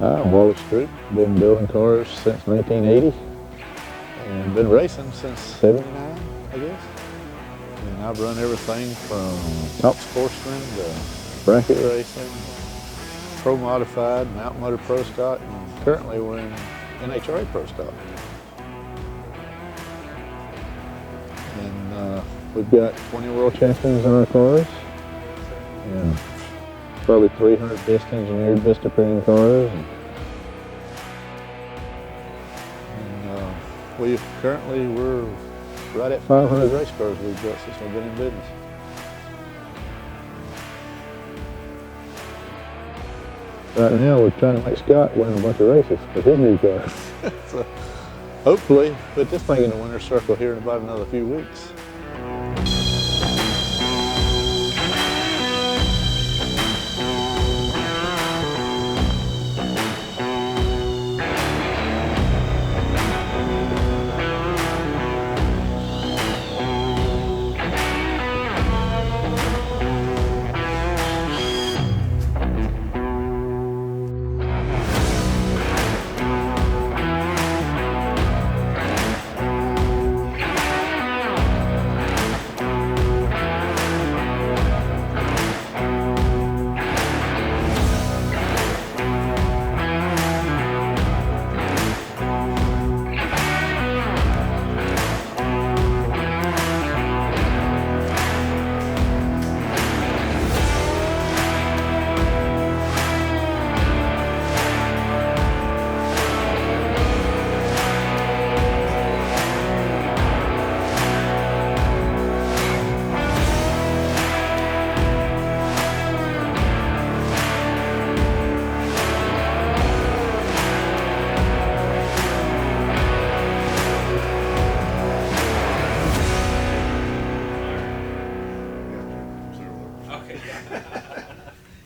I'm Wally Stroupe, been building cars since 1980 and been racing since 79, I guess. And I've run everything from top sportsman to bracket racing, pro modified, mountain motor pro stock, and currently we're in NHRA pro stock. And we've got 20 world champions in our cars and probably 300 best engineered, best appearing cars. And we're right at 500 race cars we've built since we've been in business. Right now we're trying to make Scott win a bunch of races with his new car. So hopefully put this thing in the winner's circle here in about another few weeks.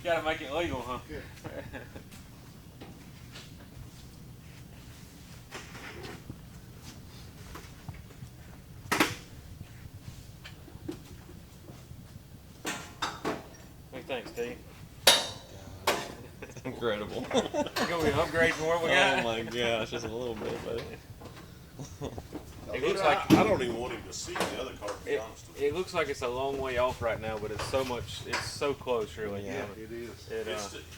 Gotta make it legal, huh? Yeah. What do you think, Steve? It's incredible. It's gonna be an upgrade from what we got. Oh my gosh, just a little bit, buddy. It looks like I don't even want him to see the other car, to be honest with you. it looks like it's a long way off right now, but it's so close, really. Yeah. It is. It,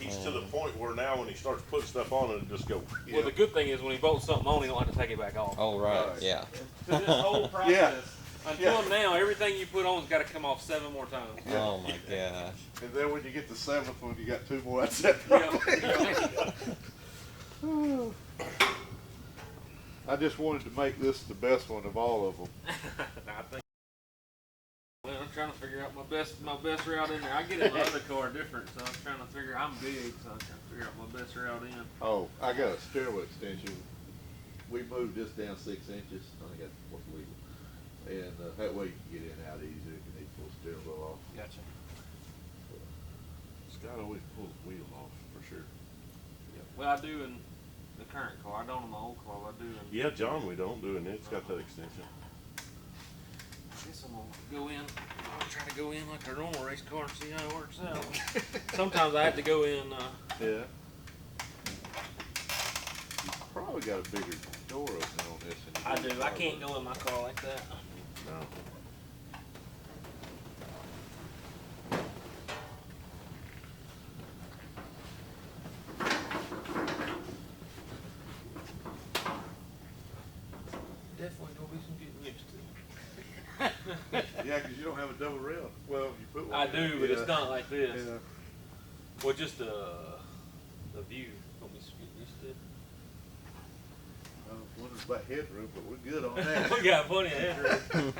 He's to the point where now when he starts putting stuff on, it'll just go. Well, the good thing is when he bolts something on, he don't have to take it back off. Oh, right, Right. yeah. So this whole process, Yeah. until now, everything you put on has got to come off 7 more times. Oh my gosh. And then when you get the 7th one, you got 2 more. That's that Yeah. I just wanted to make this the best one of all of them. I think. Well, I'm trying to figure out my best route in there. I get in my other car different, so I'm trying to figure. I'm big, so I'm trying to figure out my best route in. Oh, I got a stairwell extension. We moved this down 6 inches. I think that's what's legal. And that way you can get in and out easier if you need to pull the steering wheel off. Gotcha. Scott always pulls the wheel off, for sure. Yeah. Well, I do in the current car. I don't in my old car. I do in. Yeah, John, we don't do it. It's got that extension. I guess I'm gonna go in. I'm gonna try to go in like a normal race car and see how it works out. Sometimes I have to go in. Yeah. You probably got a bigger door open on this. Than I you do. I can't go in my car like that. No. definitely gonna be some getting used to. Yeah, because you don't have a double rail. Well, you put one. I do, but it's not like this. Yeah. Well, just the view gonna be some getting used to. I was wondering about headroom, but we're good on that. We got plenty of headroom.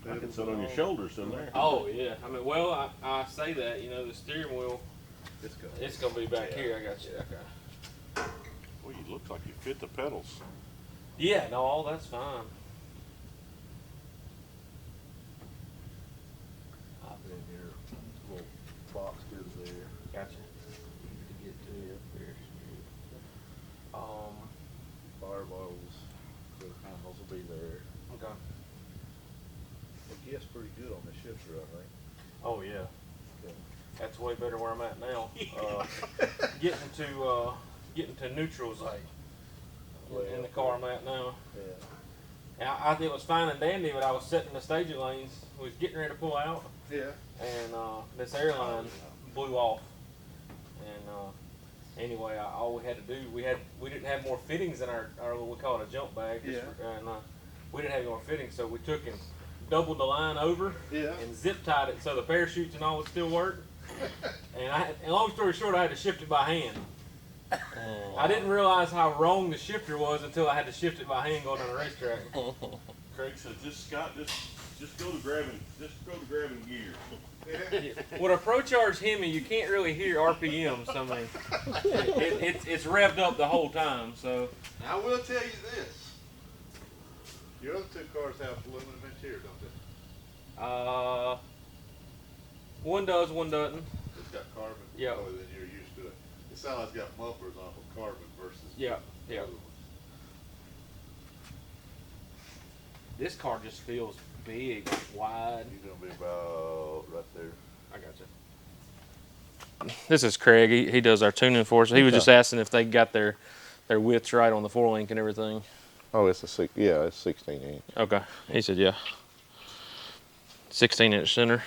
I can sit on your shoulders in there. Oh yeah, I mean, well, I say that, you know, the steering wheel, it's gonna be back here. I got you. Okay. Well, you look like you fit the pedals. Yeah, no, all that's fine. I've been here. Little box goes there. Gotcha. To get to you up there. Firewalls. The handles will be there. Okay. It gets pretty good on the shifter, I think. Oh yeah. Okay. That's way better where I'm at now. Getting to neutral's like in the car I'm at now. Yeah. And I think it was fine and dandy, but I was setting the staging lanes. We was getting ready to pull out, Yeah. and this airline blew off. And anyway, all we had to do, we didn't have more fittings in our we call it a jump bag. Yeah. And we didn't have any more fittings, so we took and doubled the line over. Yeah. And zip tied it so the parachutes and all would still work. And long story short, I had to shift it by hand. I didn't realize how wrong the shifter was until I had to shift it by hand going on the racetrack. Craig said, just go to grabbing gear. With a Pro Charge Hemi, you can't really hear RPMs. I mean, it's revved up the whole time. So I will tell you this. Your other two cars have aluminum interior, don't they? one does, one doesn't. It's got carbon. Yeah. Oh, then you're used to it. It sounds like it's got mufflers on it, carbon versus. Yeah, the yeah. other ones. This car just feels big, wide. You're gonna be about right there. I got you. This is Craig. He does our tuning for us. He was just asking if they got their widths right on the 4-link and everything. Oh, it's it's 16 inch. Okay. He said, yeah. 16-inch center.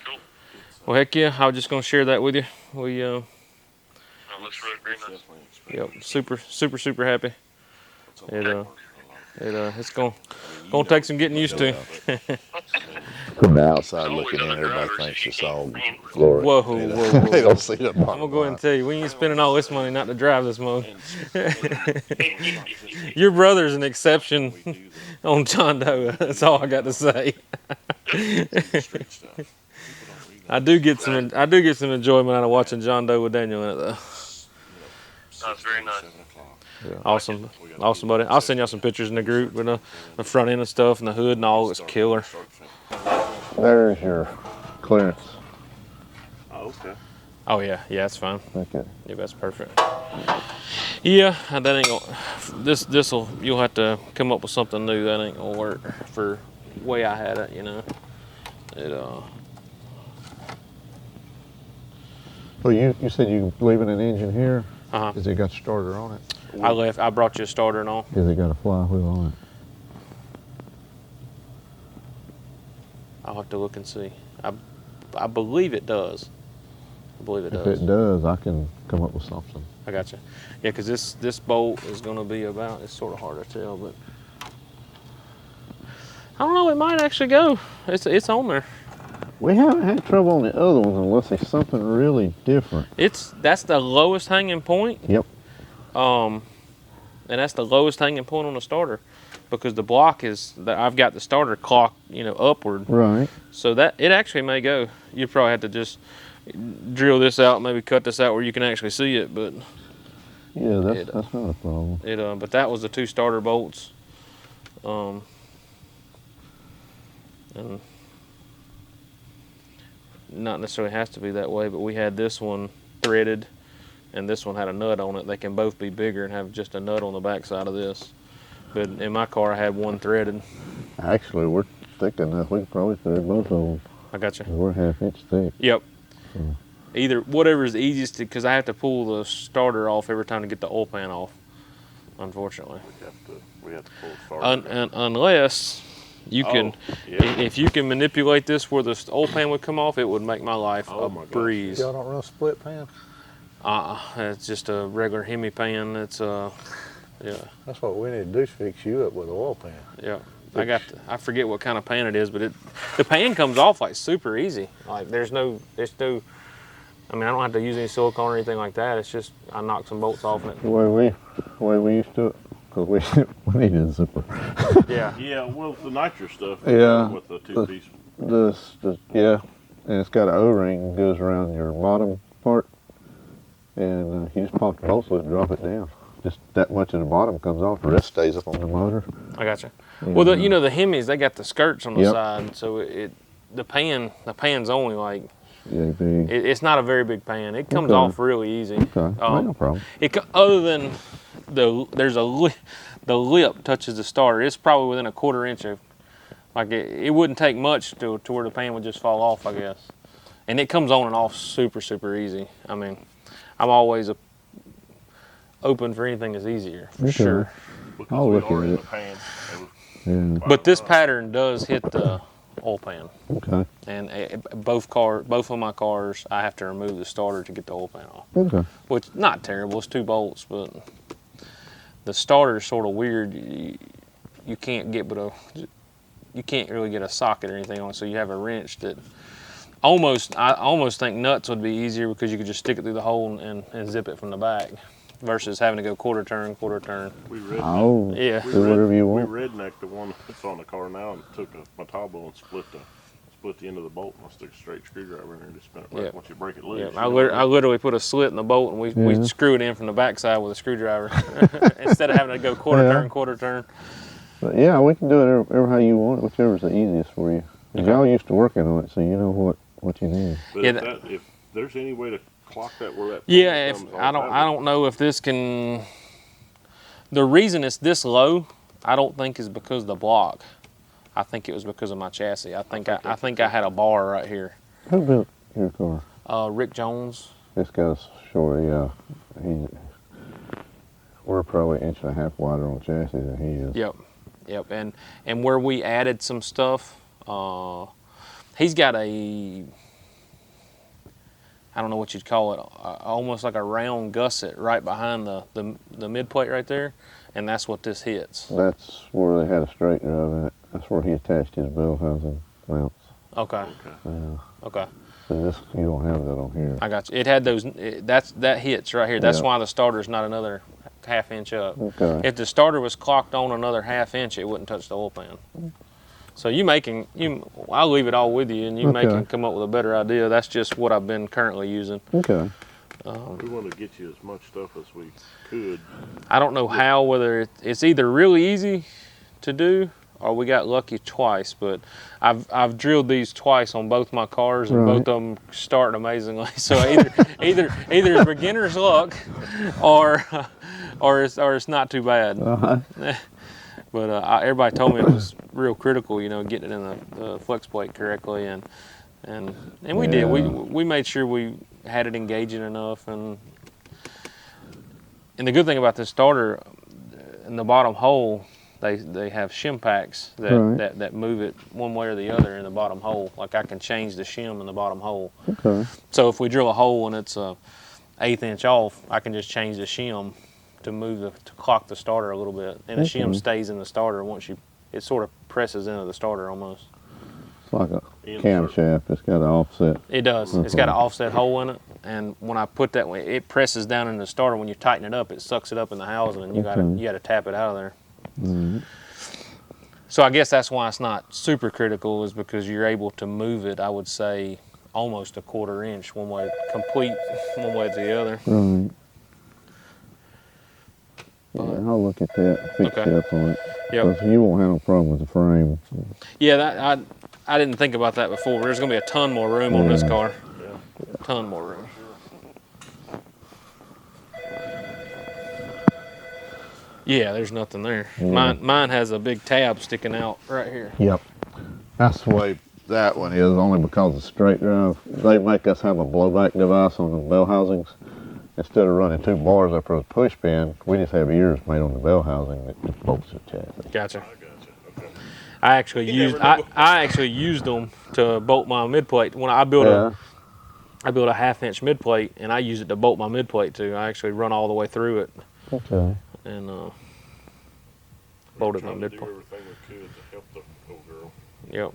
Cool. Well, heck yeah. I was just going to share that with you. We, That looks really very nice. yep, super happy. It's going to take some getting used to. From the outside It's looking in, always other everybody drivers thinks that it's you all can't glory. Whoa, You know? whoa. They don't see the bottom I'm going to go ahead and line. tell you, we ain't spending all this money not to drive this mode. Your brother's an exception on John Doe. That's all I got to say. I do get some enjoyment out of watching John Doe with Daniel in it though. That's very nice. Awesome, buddy. I'll send y'all some pictures in the group with the front end and stuff and the hood and all. It's killer. There's your clearance. Oh, okay. Oh yeah, it's fine. Okay. Yeah, that's perfect. Yeah, that ain't gonna. This'll. You'll have to come up with something new. That ain't gonna work for the way I had it. You know. Well, you said you leaving an engine here? Uh-huh. Has it got a starter on it? I brought you a starter and all. Has it got a flywheel on it? I'll have to look and see. I believe it does. If it does, I can come up with something. I got you. Yeah, because this bolt is going to be about. It's sort of hard to tell, but I don't know. It might actually go. It's on there. We haven't had trouble on the other ones unless it's something really different. That's the lowest hanging point. Yep. And that's the lowest hanging point on the starter, because the block I've got the starter clocked, upward. Right. So that it actually may go. You probably have to just drill this out, maybe cut this out where you can actually see it. But yeah, that's not a problem. But that was the 2 starter bolts. And not necessarily has to be that way, but we had this one threaded and this one had a nut on it. They can both be bigger and have just a nut on the back side of this. But in my car, I had one threaded. Actually, we're thick enough. We can probably thread both of them. I got you. We're 1/2 inch thick. Yep. So. Either, whatever is easiest, because I have to pull the starter off every time to get the oil pan off, unfortunately. We have to pull the starter. Unless you can, yeah. if you can manipulate this where the oil pan would come off, it would make my life a my gosh. breeze. Y'all don't run a split pan? It's just a regular Hemi pan. It's yeah, That's what we need to do is fix you up with an oil pan. yeah. I forget what kind of pan it is, but the pan comes off like super easy. Like there's no. I mean, I don't have to use any silicone or anything like that. It's just I knock some bolts off and it. The way we used to, because we needed a zipper. Yeah. Yeah, well, the nitro stuff. Yeah. With the two-piece. Yeah, and it's got an O-ring that goes around your bottom part, and you just pop the bolts loose and drop it down. Just that much of the bottom comes off. The rest stays up on the motor. I gotcha. Well, the Hemis, they got the skirts on the Yep. side, so the pan's only like. Yeah, big. It's not a very big pan. It comes Okay. off really easy. Okay, no problem. Other than the lip touches the starter. It's probably within a quarter inch of, like it wouldn't take much to where the pan would just fall off, I guess. And it comes on and off super, super easy. I mean, I'm always open for anything that's easier, for sure. Because I'll we look are at in it. the pan. Yeah. But this pattern does hit the oil pan. Okay. And both of my cars, I have to remove the starter to get the oil pan off. Okay. Which not terrible. It's 2 bolts, but the starter is sort of weird. You can't can't really get a socket or anything on it, so you have a wrench that I almost think nuts would be easier because you could just stick it through the hole and zip it from the back versus having to go quarter turn. We rednecked. Oh, Yeah. do whatever you want. We rednecked the one that's on the car now and took my toggle and split the end of the bolt and I stuck a straight screwdriver in there and just spin it back. Yeah. Once you break it loose. Yeah, you I know, literally put a slit in the bolt and we screw it in from the backside with a screwdriver instead of having to go quarter turn. But yeah, we can do it ever how you want, whichever's the easiest for you. 'Cause y'all used to working on it, so you know what you need. But Yeah, if there's any way to clock that where that Yeah, comes I off, don't know if this can. The reason it's this low, I don't think is because of the block. I think it was because of my chassis. I think I had a bar right here. Who built your car? Rick Jones. This guy's short, yeah. We're probably 1.5 inches wider on chassis than he is. Yep. And where we added some stuff, he's got I don't know what you'd call it, almost like a round gusset right behind the mid plate right there, and that's what this hits. That's where they had a straight drive in it. That's where he attached his bell housing mounts. Okay. Yeah. Okay. So this, you don't have that on here. I got you. It had those. That hits right here. That's Yeah. why the starter's not another 1/2 inch up. Okay. If the starter was clocked on another 1/2 inch, it wouldn't touch the oil pan. So I'll leave it all with you, and you Okay. come up with a better idea. That's just what I've been currently using. Okay. We want to get you as much stuff as we could. I don't know how, whether it's either really easy to do or we got lucky twice, but I've drilled these twice on both my cars, and both of them start amazingly. So either it's beginner's luck, or it's not too bad. Uh-huh. But everybody told me it was real critical, getting it in the flex plate correctly, and we did. We made sure we had it engaging enough, and the good thing about this starter, in the bottom hole, they have shim packs that move it one way or the other in the bottom hole. Like I can change the shim in the bottom hole. Okay. So if we drill a hole and it's a 1/8 inch off, I can just change the shim to clock the starter a little bit, and the shim stays in the starter it sort of presses into the starter almost. It's like a camshaft. It's got an offset. It does. It's got an offset hole in it, and when I put that way, it presses down in the starter. When you tighten it up, it sucks it up in the housing, and you gotta tap it out of there. Mm-hmm. So I guess that's why it's not super critical, is because you're able to move it. I would say almost a 1/4 inch one way to the other. Right. Yeah, I'll look at that and fix Okay. you up on it. Yep. 'Cause you won't have no problem with the frame. Yeah, I didn't think about that before. There's gonna be a ton more room on this car. A ton more room. Yeah, there's nothing there. Yeah. Mine has a big tab sticking out right here. Yep. That's the way that one is, only because of straight drive. They make us have a blowback device on the bell housings. Instead of running 2 bars up for the push pin, we just have ears made on the bell housing that just bolts the chassis. Gotcha. I got you. Okay. I actually used them to bolt my mid plate when I built I built a 1/2-inch mid plate, and I use it to bolt my mid plate to. I actually run all the way through it Okay. and We're bolted my trying to mid do plate. everything we could to help the old girl. Yep,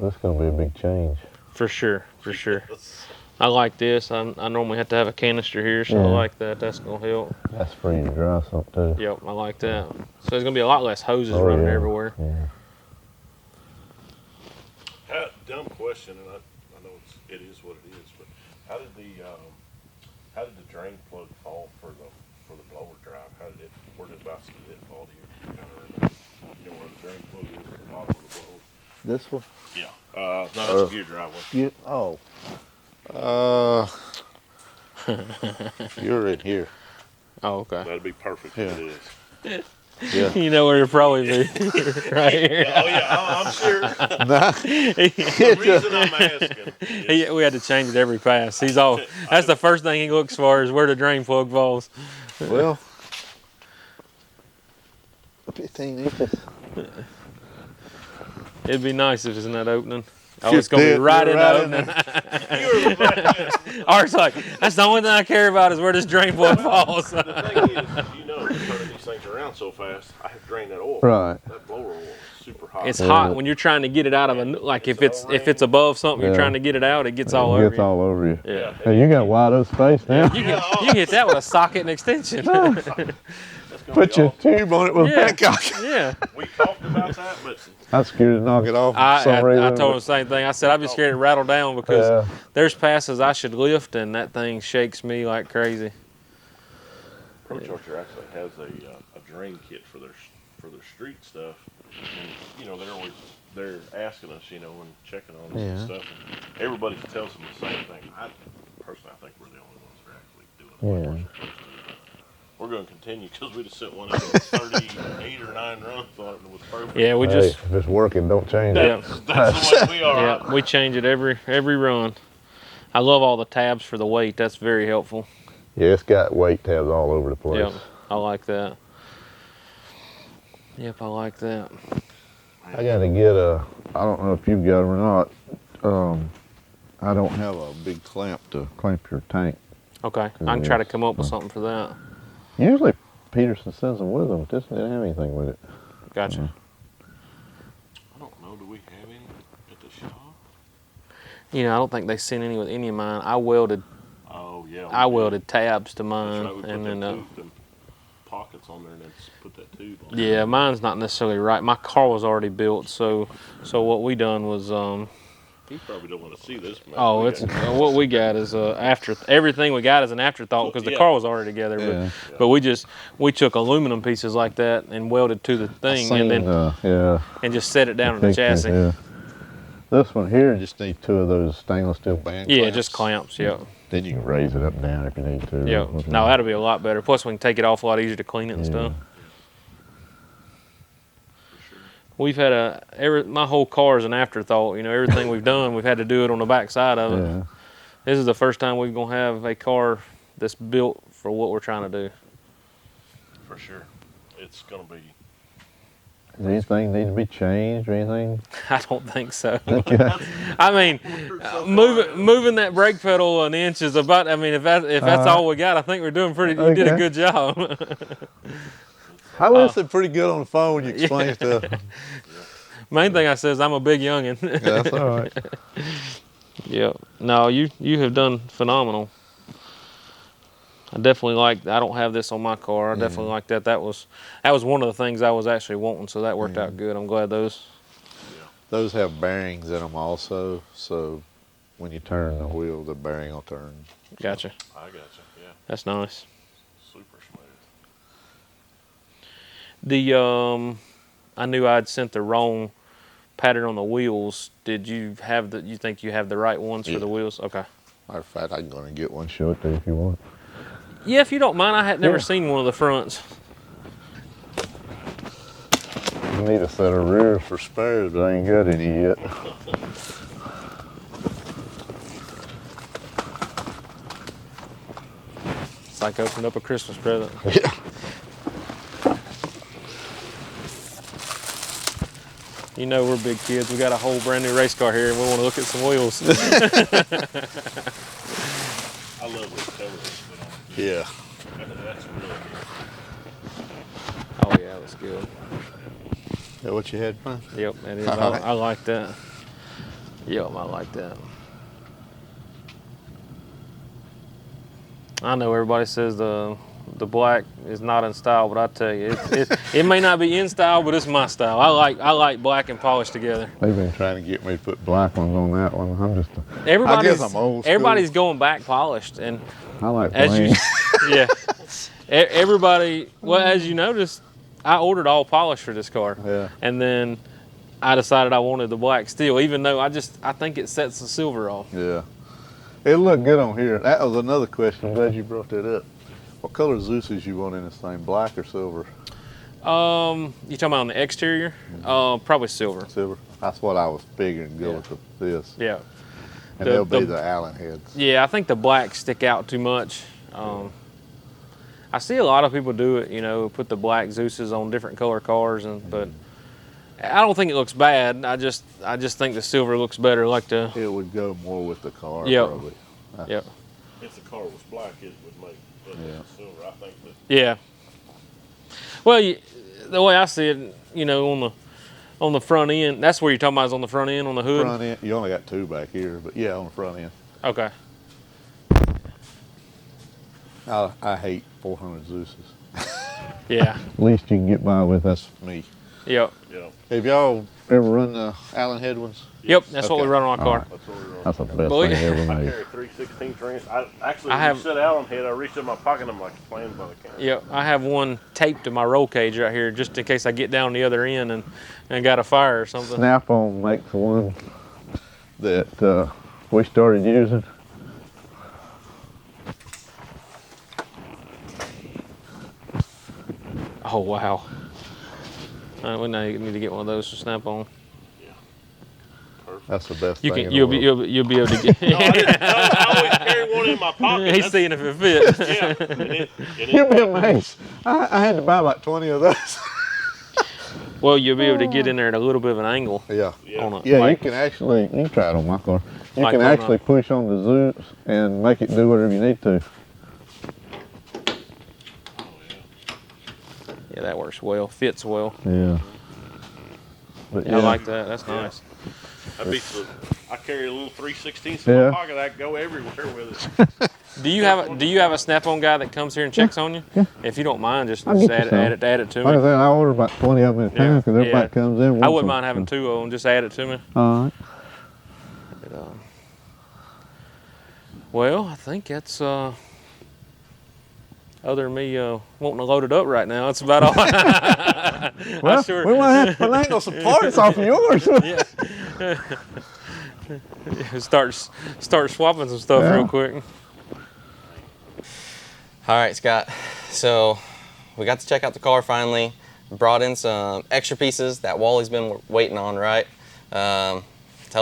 That's gonna be a big change. for sure, for sure. That's- I like this. I normally have to have a canister here, so I Yeah. like that. That's gonna help. That's for you to dry something too. Yep, I like that. So there's gonna be a lot less hoses Oh, running yeah. everywhere. Yeah. Dumb question, and I know it is what it is, but how did the drain plug fall for the blower drive? Where did Bosky it fall to you? Kind of remember. You know where the drain plug is at the bottom of the blower? This one? Yeah. No, that's a gear drive one. You're in here. Oh, okay. That'd be perfect if it is. Yeah. You know where it'll probably be, right here. Oh yeah, I'm sure. Nah. The reason I'm asking is We had to change it every pass. That's the first thing he looks for is where the drain plug falls. Well, 15 inches. It'd be nice if it's in that opening. Oh, it's gonna be Just right in the right opening. you're the Art's like, that's the only thing I care about is where this drain plug falls. The thing is, turning these things around so fast, I have drained that oil. Right. That blower oil is super hot. It's hot when you're trying to get it out of like if it's above something, you're Yeah. trying to get it out, it gets all It over gets you. all over you. Yeah. Hey, you got wide open space now. You can hit that with a socket and extension. That's gonna Put be your awesome. tube on it with Yeah. a petcock. Yeah. We talked about that, but I'm scared to knock it off. I for some reason. told him the same thing. I said, I'd be scared to rattle down because Yeah. there's passes I should lift and that thing shakes me like crazy. Pro Charger actually has a drain kit for their street stuff, and they're asking us, and checking on us and stuff. And everybody tells them the same thing. I personally, I think we're the only ones that are actually doing it. Yeah. We're supposed to do it. We're going to continue because we just sent one out with 38 or 9 runs on it and it was perfect. Yeah, we Hey, just if it's working, don't change it. That's the way we are. yeah, we change it every run. I love all the tabs for the weight. That's very helpful. Yeah, it's got weight tabs all over the place. Yep, I like that. Yep, I like that. I got to get I don't know if you've got them or not. I don't have a big clamp to clamp your tank. Okay, I can try to come up with something for that. Usually Peterson sends them with them, but this didn't have anything with it. Gotcha. I don't know. Do we have any at the shop? I don't think they sent any with any of mine. I welded Oh yeah. welded tabs to That's mine, right. We put and then them pockets on there and then put that tube on. yeah, mine's not necessarily right. My car was already built, so what we done was You probably don't want to see this. Man. oh, it's what we got is everything we got is an afterthought because the Yeah. car was already together. Yeah. But we took aluminum pieces like that and welded to the thing, and then yeah. and just set it down in the Picture, chassis. Yeah. This one here just needs 2 of those stainless steel band Yeah, clamps. just clamps. Yep. Then you can raise it up and down if you need to. Yep. No, that'll be a lot better. Plus, we can take it off a lot easier to clean it and Yeah. stuff. We've had my whole car is an afterthought. Everything we've done, we've had to do it on the back side of it. Yeah. This is the first time we're gonna have a car that's built for what we're trying to do. For sure. It's gonna be. Does anything need to be changed or anything? I don't think so. Okay. I mean, moving that brake pedal an inch is about. I mean, if that's all we got, I think we're doing pretty. You did a Okay. good job. I listened pretty good on the phone when you explain stuff. Main thing I says I'm a big youngin. Yeah, that's all right. Yeah. No, you have done phenomenal. I definitely like. I don't have this on my car. I definitely like that. That was one of the things I was actually wanting. So that worked out good. I'm glad those. Those have bearings in them also, so when you turn the wheel, the bearing will turn. Gotcha. I gotcha. Yeah. That's nice. Super smooth. I knew I'd sent the wrong pattern on the wheels. Did you have you think you have the right ones for the wheels? Okay. Matter of fact, I'm going to get one, show it to you if you want. Yeah, if you don't mind, I had never Yeah. seen one of the fronts. You need a set of rears for spares, but I ain't got any yet. It's like opening up a Christmas present. Yeah. You know we're big kids. We got a whole brand new race car here, and we want to look at some wheels. I love this cover that's put on it. Yeah. That's really good. Oh yeah, that's good. Is that what you had, Brian? Yep, that is. All right. I like that. Yep, I like that. I know everybody says the black is not in style, but I tell you, it may not be in style, but it's my style. I like black and polished together. They've been trying to get me to put black ones on that one. I'm just, Everybody's, I'm old school. Everybody's going back polished, and I like as plain. you, yeah, everybody. Well, as you noticed, I ordered all polished for this car, Yeah. and then I decided I wanted the black steel, even though I think it sets the silver off. Yeah. It looked good on here. That was another question. I'm glad you brought that up. What color Zeus's you want in this thing, black or silver? You talking about on the exterior? Probably silver. Silver. That's what I was figuring. Go Yeah. with this, Yeah. and The- they'll be the- the Allen heads. Yeah, I think the blacks stick out too much. I see a lot of people do it, put the black Zeus's on different color cars, but I don't think it looks bad. I just think the silver looks better. Like the It would go more with the car, Yep. probably. Yep. If the car was black, it would make it Yeah. silver. I think that. Yeah. Well, the way I see it, on the front end, that's where you're talking about is on the front end, on the hood. Front end, you only got two back here, but yeah, on the front end. Okay. I hate 400 Zeus's. Yeah. Least you can get by with. That's Me. Yep. Yeah, Have y'all ever run the Allen head ones? Yep. That's what we Okay. run on our car. that's what we're on. that's the best Boy. thing ever I made. carry 3/16 rings. Actually, I when have- you said Allen head, I reached in my pocket and I'm like playing by the camera. Yep. I have one taped to my roll cage right here, just in case I get down the other end and got a fire or something. Snap-on makes one that we started using. Oh wow. We now need to get one of those to snap on. That's the best You thing can in you'll the be world. you'll be able to get. No, I always carry one in my pocket. He's seeing if it fits. Yeah, and You'll be amazed. I had to buy about 20 of those. Well, you'll be able to get in there at a little bit of an angle Yeah. on it. Yeah, like, you can actually, you can try it on my car. You Like can on actually push on the Zeus and make it do whatever you need to. yeah, that works well. Fits well. Yeah. But Yeah, I like that. That's nice. I carry a little 3/16 in Yeah. my pocket. I can go everywhere with it. Do you have a snap-on guy that comes here and checks on you? Yeah. If you don't mind, just I'll add get you some. it to Like I me. said, I order about 20 of them at a time because everybody yeah. comes in. I wants wouldn't them. mind having 2 of them. Just add it to me. All right. Well, I think that's other than me wanting to load it up right now. That's about all. Well, sure- we might have to finagle some parts off of yours. start swapping some stuff Yeah. real quick. All right, Scott. So we got to check out the car finally. Brought in some extra pieces that Wally's been waiting on, right? Tell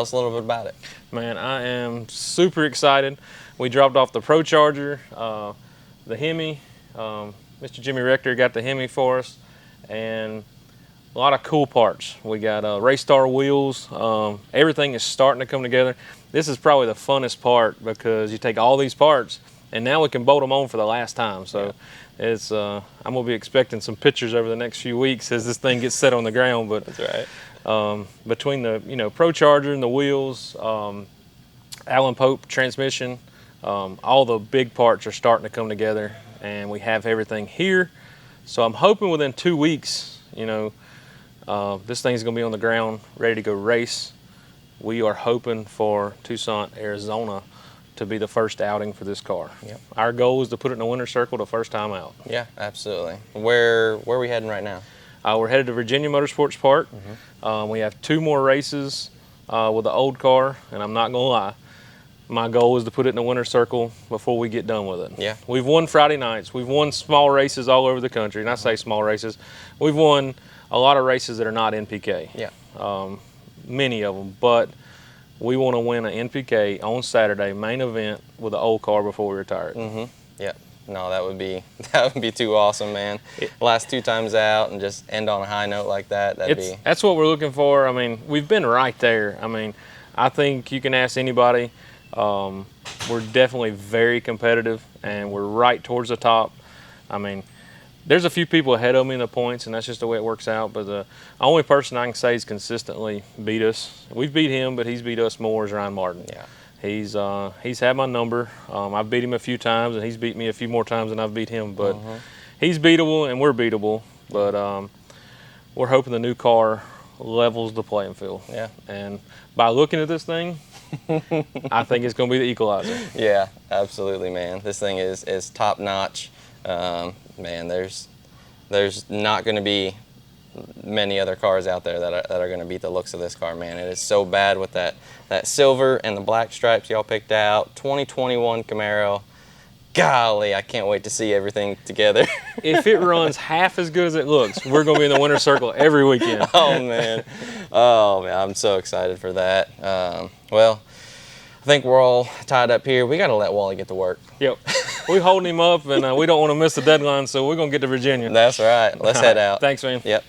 us a little bit about it. Man, I am super excited. We dropped off the Pro Charger, the Hemi. Mr. Jimmy Rector got the Hemi for us, and a lot of cool parts. We got Race Star wheels. Everything is starting to come together. This is probably the funnest part because you take all these parts, and now we can bolt them on for the last time. So it's I'm gonna be expecting some pictures over the next few weeks as this thing gets set on the ground. But That's right. between the Pro Charger and the wheels, Allen Pope transmission, all the big parts are starting to come together, and we have everything here. So I'm hoping within 2 weeks, this thing's gonna be on the ground, ready to go race. We are hoping for Tucson, Arizona, to be the first outing for this car. Yep. Our goal is to put it in the winner's circle the first time out. Yeah, absolutely. Where are we heading right now? We're headed to Virginia Motorsports Park. We have 2 more races with the old car, and I'm not gonna lie, my goal is to put it in the winner's circle before we get done with it. Yeah. We've won Friday nights. We've won small races all over the country, and I say small races. We've won a lot of races that are not NPK. Yeah. Many of them, but we want to win an NPK on Saturday main event with the old car before we retire it. Yeah. No, that would be too awesome, man. Last 2 times out and just end on a high note like that. That's what we're looking for. I mean, we've been right there. I mean, I think you can ask anybody. We're definitely very competitive, and we're right towards the top. I mean, there's a few people ahead of me in the points, and that's just the way it works out. But the only person I can say has consistently beat us. We've beat him, but he's beat us more is Ryan Martin. Yeah. He's had my number. I've beat him a few times, and he's beat me a few more times than I've beat him. But he's beatable, and we're beatable. But we're hoping the new car levels the playing field. Yeah. And by looking at this thing, I think it's going to be the equalizer. Yeah, absolutely, man. This thing is top notch. Man, there's not going to be many other cars out there that are going to beat the looks of this car, man. It is so bad with that silver and the black stripes y'all picked out. 2021 Camaro. Golly, I can't wait to see everything together. If it runs half as good as it looks, we're going to be in the winner's circle every weekend. Oh, man. I'm so excited for that. Well, I think we're all tied up here. We got to let Wally get to work. Yep. We're holding him up, and we don't want to miss the deadline, so we're going to get to Virginia. That's right. Let's head out. Thanks, man. Yep.